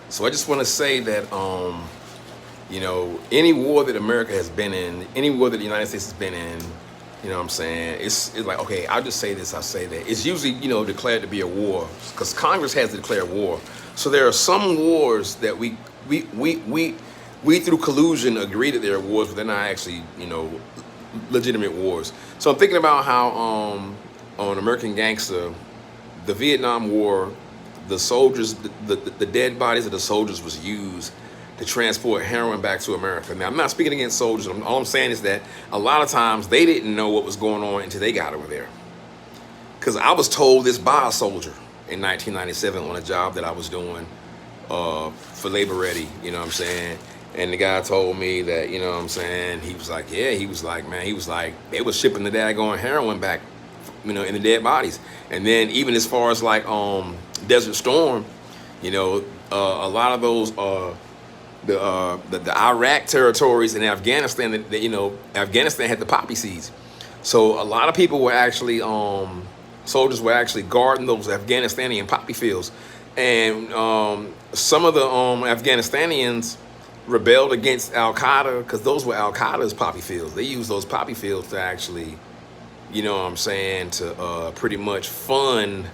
So I just want to say that, any war that America has been in, any war that the United States has been in, you know what I'm saying? It's like, okay, I'll just say this, I'll say that. It's usually, declared to be a war because Congress has to declare war. So there are some wars that we through collusion agree that they're wars, but they're not actually, legitimate wars. So I'm thinking about how on American Gangster, the Vietnam War, the soldiers, the dead bodies of the soldiers was used to transport heroin back to America. Now, I'm not speaking against soldiers. All I'm saying is that a lot of times they didn't know what was going on until they got over there. Because I was told this by a soldier in 1997 on a job that I was doing for Labor Ready, you know what I'm saying? And the guy told me that, you know what I'm saying, he was like, yeah, he was like, man, he was like, they was shipping the daggone heroin back, in the dead bodies. And then even as far as like Desert Storm, a lot of those the Iraq territories in Afghanistan, that Afghanistan had the poppy seeds. So a lot of people were actually soldiers were actually guarding those Afghanistani poppy fields, and some of the Afghanistanians rebelled against Al Qaeda because those were Al Qaeda's poppy fields. They used those poppy fields to actually, to pretty much fund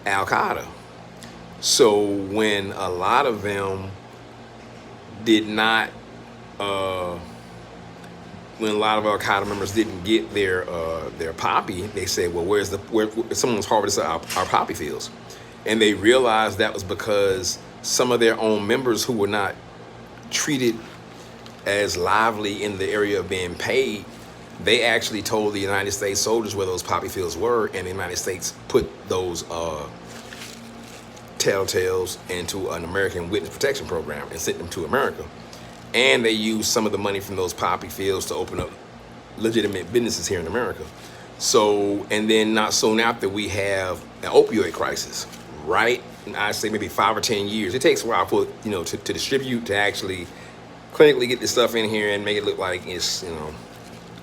Al Qaeda. So when a lot of them did not, when a lot of Al Qaeda members didn't get their poppy, they said, well, where someone's harvested our poppy fields? And they realized that was because some of their own members who were not treated as lively in the area of being paid, they actually told the United States soldiers where those poppy fields were, and the United States put those telltales into an American Witness Protection Program and sent them to America. And they used some of the money from those poppy fields to open up legitimate businesses here in America. So, and then not soon after, we have an opioid crisis, right? And I say maybe 5 or 10 years. It takes a while for, to distribute, to actually clinically get this stuff in here and make it look like it's, an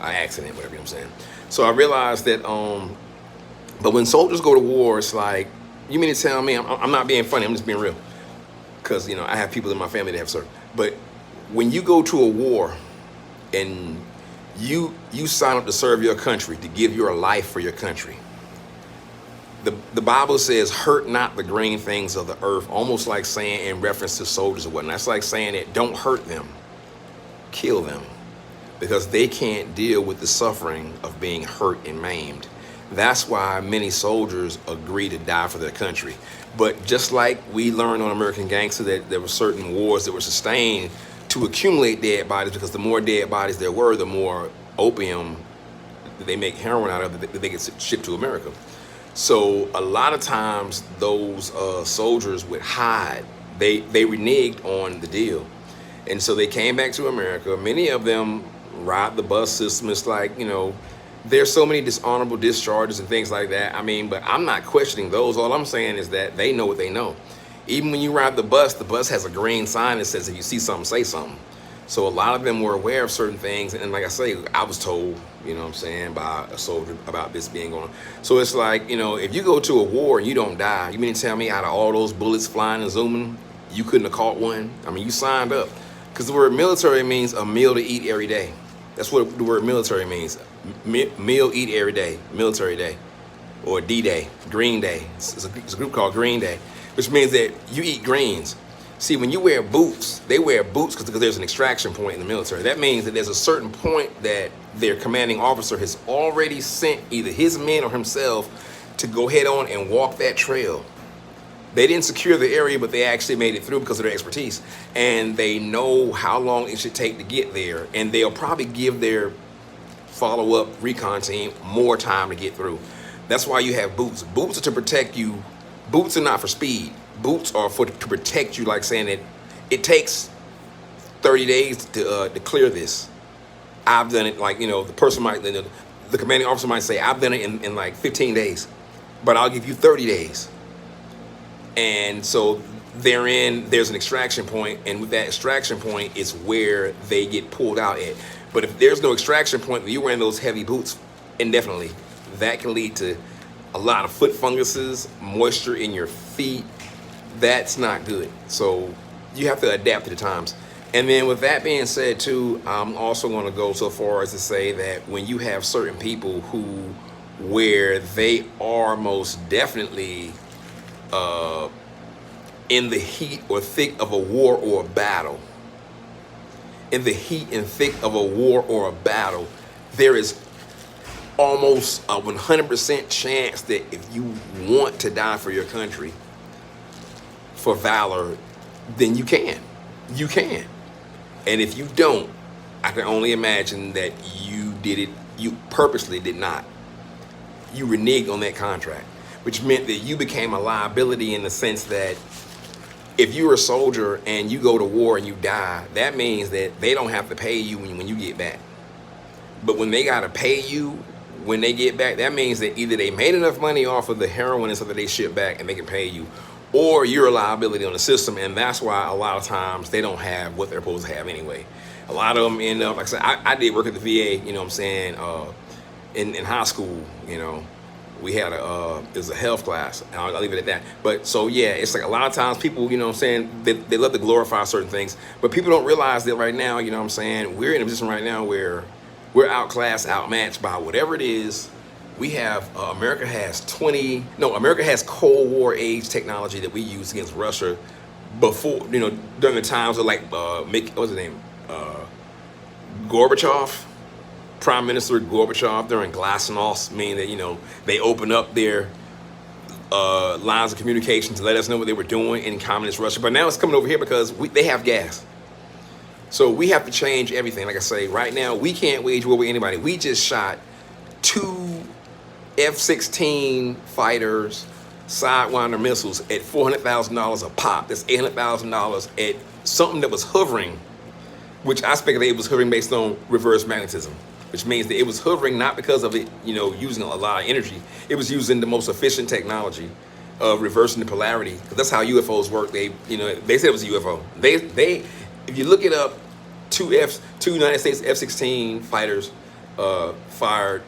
accident, whatever, I'm saying. So I realized that, but when soldiers go to war, it's like, you mean to tell me, I'm not being funny, I'm just being real. Because, I have people in my family that have served. But when you go to a war and you sign up to serve your country, to give your life for your country, the Bible says, hurt not the green things of the earth, almost like saying in reference to soldiers or whatnot. That's like saying that don't hurt them, kill them, because they can't deal with the suffering of being hurt and maimed. That's why many soldiers agree to die for their country. But just like we learned on American Gangster that there were certain wars that were sustained to accumulate dead bodies, because the more dead bodies there were, the more opium that they make heroin out of that they get shipped to America. So a lot of times those soldiers would hide. They reneged on the deal. And so they came back to America. Many of them ride the bus system. It's like, there's so many dishonorable discharges and things like that. I mean, but I'm not questioning those. All I'm saying is that they know what they know. Even when you ride the bus has a green sign that says if you see something, say something. So a lot of them were aware of certain things. And like I say, I was told, by a soldier about this being going on. So it's like, if you go to a war and you don't die, you mean to tell me out of all those bullets flying and zooming, you couldn't have caught one? I mean, you signed up. Because the word military means a meal to eat every day. That's what the word military means. Meal, eat every day, military day, or D-Day, Green Day. It's a group called Green Day, which means that you eat greens. See, when you wear boots, they wear boots because there's an extraction point in the military. That means that there's a certain point that their commanding officer has already sent either his men or himself to go head on and walk that trail. They didn't secure the area, but they actually made it through because of their expertise. And they know how long it should take to get there. And they'll probably give their follow-up recon team more time to get through. That's why you have boots. Boots are to protect you. Boots are not for speed. Boots are to protect you, like saying that it takes 30 days to clear this. I've done it, like, the person might, the commanding officer might say, I've done it in like 15 days, but I'll give you 30 days. And so there's an extraction point, and with that extraction point is where they get pulled out at. But if there's no extraction point, you're wearing those heavy boots indefinitely, that can lead to a lot of foot funguses, moisture in your feet. That's not good. So you have to adapt to the times. And then with that being said too, I'm also going to go so far as to say that when you have certain people who, where they are most definitely in the heat or thick of a war or a battle, in the heat and thick of a war or a battle, there is almost a 100% chance that if you want to die for your country, for valor, then you can. You can. And if you don't, I can only imagine that you did it, you purposely did not. You reneged on that contract, which meant that you became a liability in the sense that if you're a soldier and you go to war and you die, that means that they don't have to pay you when you get back. But when they got to pay you when they get back, that means that either they made enough money off of the heroin and stuff that they ship back and they can pay you, or you're a liability on the system. And that's why a lot of times they don't have what they're supposed to have anyway. A lot of them end up, like I said, I did work at the VA, you know what I'm saying, in high school, you know. We had it was a health class, and I'll leave it at that. But so yeah, it's like a lot of times people, you know what I'm saying, they love to glorify certain things, but people don't realize that right now, you know what I'm saying, we're in a position right now where we're outclassed, outmatched by whatever it is. We have, America has Cold War age technology that we used against Russia before, you know, during the times of like, what's his name? Gorbachev. Prime Minister Gorbachev during Glasnost, meaning that, you know, they opened up their lines of communication to let us know what they were doing in communist Russia. But now it's coming over here because they have gas. So we have to change everything. Like I say, right now, we can't wage war with anybody. We just shot 2 F-16 fighters, Sidewinder missiles at $400,000 a pop. That's $800,000 at something that was hovering, which I speculate was hovering based on reverse magnetism, which means that it was hovering not because of it, you know, using a lot of energy. It was using the most efficient technology of reversing the polarity, because that's how UFOs work. They, you know, they said it was a UFO. They, if you look it up, 2 United States F-16 fighters fired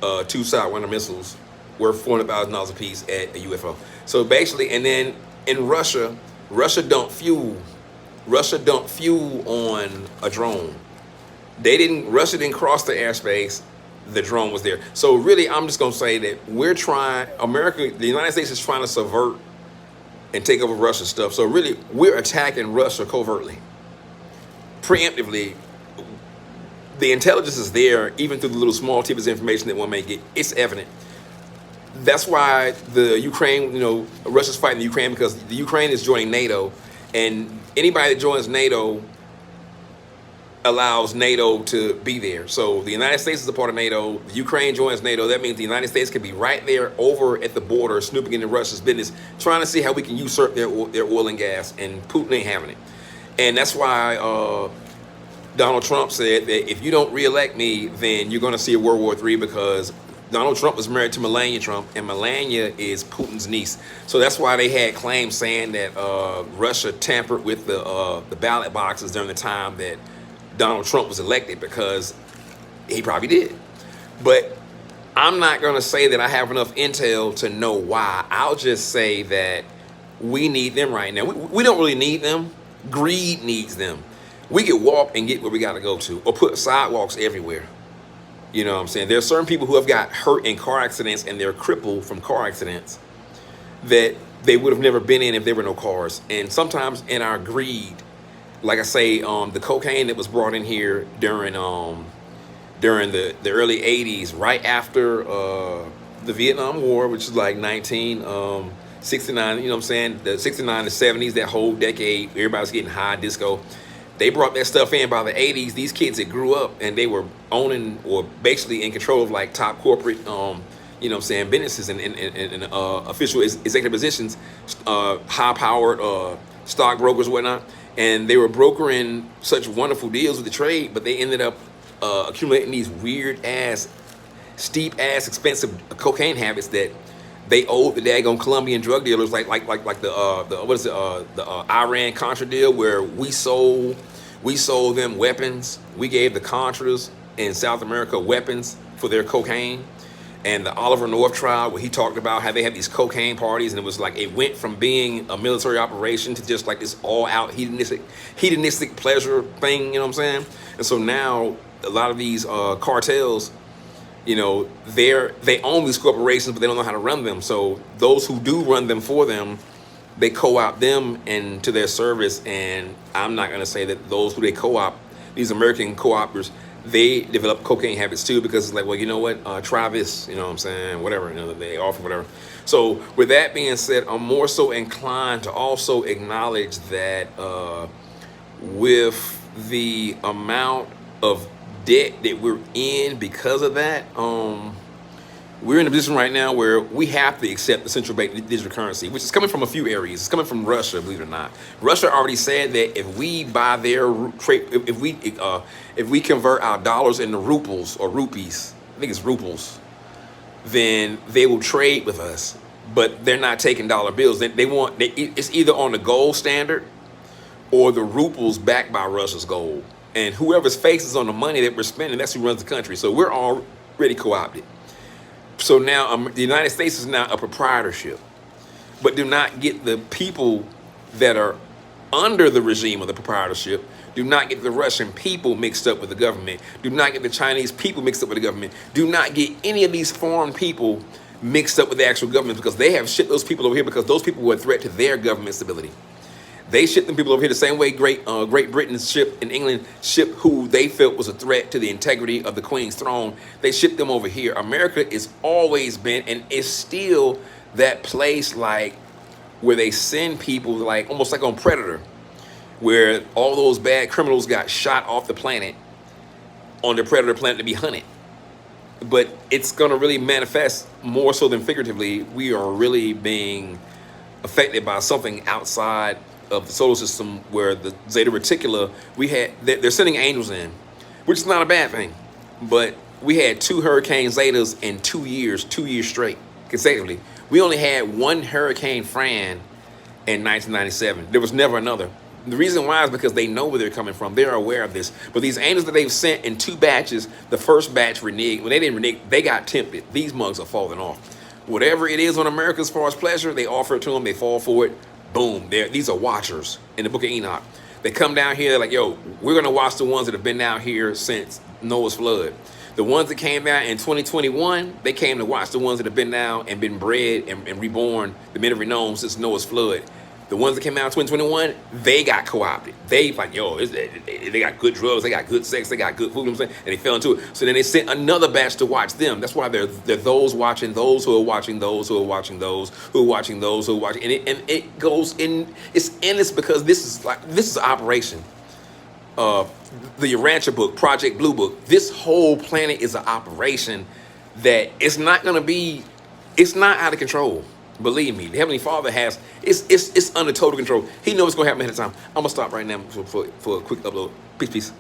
2 Sidewinder missiles worth $400,000 a piece at a UFO. So basically, and then in Russia don't fuel on a drone. Russia didn't cross the airspace, the drone was there. So really, I'm just gonna say that the United States is trying to subvert and take over Russia's stuff. So really, we're attacking Russia covertly, preemptively. The intelligence is there, even through the little small tidbits of information that one may get. It's evident. That's why the Ukraine, you know, Russia's fighting the Ukraine, because the Ukraine is joining NATO, and anybody that joins NATO allows NATO to be there. So the United States is a part of NATO. The Ukraine joins NATO. That means the United States could be right there over at the border, snooping into Russia's business, trying to see how we can usurp their oil and gas, and Putin ain't having it. And that's why Donald Trump said that if you don't reelect me, then you're going to see a World War III, because Donald Trump was married to Melania Trump, and Melania is Putin's niece. So that's why they had claims saying that Russia tampered with the ballot boxes during the time that Donald Trump was elected, because he probably did. But I'm not going to say that I have enough intel to know why. I'll just say that we need them right now. We don't really need them. Greed needs them. We could walk and get where we got to go to, or put sidewalks everywhere. You know what I'm saying? There are certain people who have got hurt in car accidents, and they're crippled from car accidents that they would have never been in if there were no cars. And sometimes in our greed, like I say, the cocaine that was brought in here during the early 80s, right after the Vietnam War, which is like 1969, you know what I'm saying? The 69 to 70s, that whole decade, everybody's getting high, disco. They brought that stuff in by the 80s. These kids that grew up and they were owning or basically in control of like top corporate, you know what I'm saying, businesses and official executive positions, high-powered stockbrokers and whatnot. And they were brokering such wonderful deals with the trade, but they ended up accumulating these weird-ass, steep-ass, expensive cocaine habits that they owed the daggone Colombian drug dealers, like the Iran Contra deal, where we sold them weapons. We gave the Contras in South America weapons for their cocaine. and the Oliver North trial, where he talked about how they had these cocaine parties, and it was like it went from being a military operation to just like this all-out hedonistic pleasure thing. You know what I'm saying? And so now a lot of these cartels, you know, they own these corporations, but they don't know how to run them. So those who do run them for them, they co-opt them into their service. And I'm not going to say that those who they co-opt, these American co-opters, they develop cocaine habits too, because it's like, well, you know what, try this, you know what I'm saying, whatever, you know, they offer whatever. So with that being said, I'm more so inclined to also acknowledge that with the amount of debt that we're in because of that, we're in a position right now where we have to accept the central bank digital currency, which is coming from a few areas. It's coming from Russia, believe it or not. Russia already said that if we buy their trade, if we convert our dollars into ruples or rupees, I think it's ruples, then they will trade with us. But they're not taking dollar bills. It's either on the gold standard or the ruples backed by Russia's gold. And whoever's face is on the money that we're spending, that's who runs the country. So we're already co-opted. So now the United States is now a proprietorship, but do not get the people that are under the regime of the proprietorship, do not get the Russian people mixed up with the government, do not get the Chinese people mixed up with the government, do not get any of these foreign people mixed up with the actual government, because they have shipped those people over here because those people were a threat to their government stability. They shipped them people over here the same way Great Britain shipped and England shipped who they felt was a threat to the integrity of the Queen's throne. They shipped them over here. America has always been and is still that place, like where they send people, like almost like on Predator, where all those bad criminals got shot off the planet on the Predator planet to be hunted. But it's going to really manifest more so than figuratively. We are really being affected by something outside of the solar system, where the Zeta Reticula, they're sending angels in, which is not a bad thing. But we had 2 Hurricane Zetas in 2 years straight, consecutively. We only had 1 Hurricane Fran in 1997. There was never another. The reason why is because they know where they're coming from. They're aware of this. But these angels that they've sent in 2 batches, the first batch reneged. When they didn't renege, they got tempted. These mugs are falling off. Whatever it is on America as far as pleasure, they offer it to them. They fall for it. Boom. These are watchers in the book of Enoch. They come down here, they're like, yo, we're going to watch the ones that have been down here since Noah's flood. The ones that came down in 2021, they came to watch the ones that have been down and been bred and reborn, the men of renown since Noah's flood. The ones that came out in 2021, they got co-opted. They like, yo, they got good drugs, they got good sex, they got good food, you know what I'm saying? And they fell into it. So then they sent another batch to watch them. That's why they're those watching those who are watching those who are watching those who are watching those who are watching. And it goes in, it's endless, because this is an operation. The URaNTia book, Project BLUeBooK, this whole planet is an operation that it's not out of control. Believe me, the Heavenly Father it's under total control. He knows what's going to happen ahead of time. I'm going to stop right now for a quick upload. Peace.